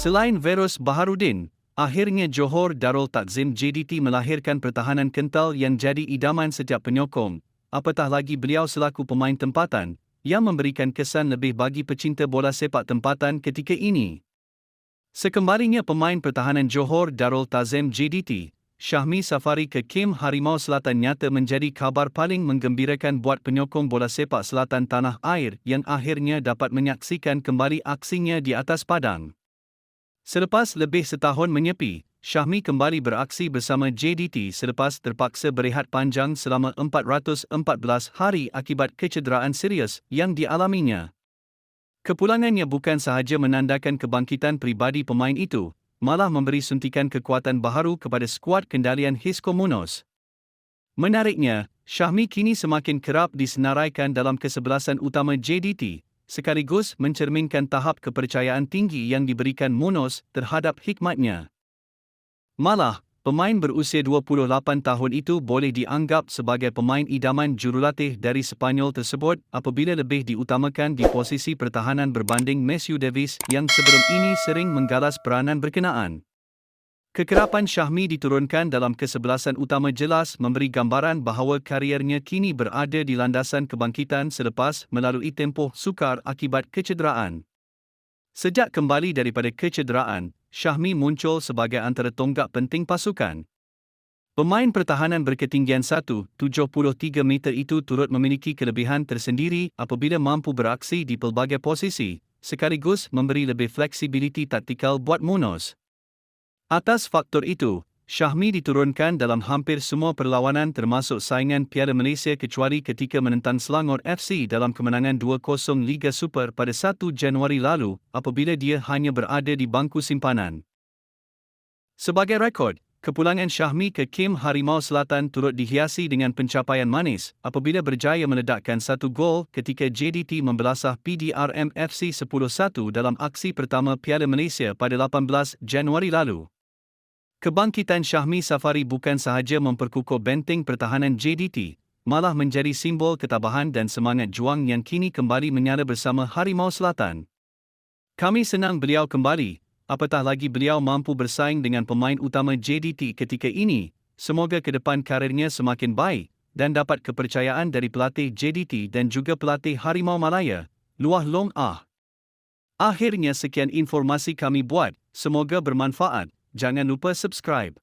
Selain Feroz Baharudin, akhirnya Johor Darul Takzim JDT melahirkan pertahanan kental yang jadi idaman setiap penyokong, apatah lagi beliau selaku pemain tempatan, yang memberikan kesan lebih bagi pecinta bola sepak tempatan ketika ini. Sekembalinya pemain pertahanan Johor Darul Takzim JDT, Syahmi Safari ke Kim Harimau Selatan nyata menjadi kabar paling menggembirakan buat penyokong bola sepak selatan tanah air yang akhirnya dapat menyaksikan kembali aksinya di atas padang. Selepas lebih setahun menyepi, Syahmi kembali beraksi bersama JDT selepas terpaksa berehat panjang selama 414 hari akibat kecederaan serius yang dialaminya. Kepulangannya bukan sahaja menandakan kebangkitan pribadi pemain itu, malah memberi suntikan kekuatan baharu kepada skuad kendalian Hisco Munoz. Menariknya, Syahmi kini semakin kerap disenaraikan dalam kesebelasan utama JDT, sekaligus mencerminkan tahap kepercayaan tinggi yang diberikan Munoz terhadap hikmatnya. Malah, pemain berusia 28 tahun itu boleh dianggap sebagai pemain idaman jurulatih dari Sepanyol tersebut apabila lebih diutamakan di posisi pertahanan berbanding Matthew Davis yang sebelum ini sering menggalas peranan berkenaan. Kekerapan Syahmi diturunkan dalam kesebelasan utama jelas memberi gambaran bahawa kariernya kini berada di landasan kebangkitan selepas melalui tempoh sukar akibat kecederaan. Sejak kembali daripada kecederaan, Syahmi muncul sebagai antara tonggak penting pasukan. Pemain pertahanan berketinggian 1.73 meter itu turut memiliki kelebihan tersendiri apabila mampu beraksi di pelbagai posisi, sekaligus memberi lebih fleksibiliti taktikal buat Munoz. Atas faktor itu, Syahmi diturunkan dalam hampir semua perlawanan termasuk saingan Piala Malaysia kecuali ketika menentang Selangor FC dalam kemenangan 2-0 Liga Super pada 1 Januari lalu apabila dia hanya berada di bangku simpanan. Sebagai rekod, kepulangan Syahmi ke Kim Harimau Selatan turut dihiasi dengan pencapaian manis apabila berjaya meledakkan 1 gol ketika JDT membelasah PDRM FC 10-1 dalam aksi pertama Piala Malaysia pada 18 Januari lalu. Kebangkitan Syahmi Safari bukan sahaja memperkukuh benteng pertahanan JDT, malah menjadi simbol ketabahan dan semangat juang yang kini kembali menyala bersama Harimau Selatan. Kami senang beliau kembali, apatah lagi beliau mampu bersaing dengan pemain utama JDT ketika ini. Semoga ke depan karirnya semakin baik dan dapat kepercayaan dari pelatih JDT dan juga pelatih Harimau Malaya, Luah Long Ah. Akhirnya sekian informasi kami buat, semoga bermanfaat. Jangan lupa subscribe.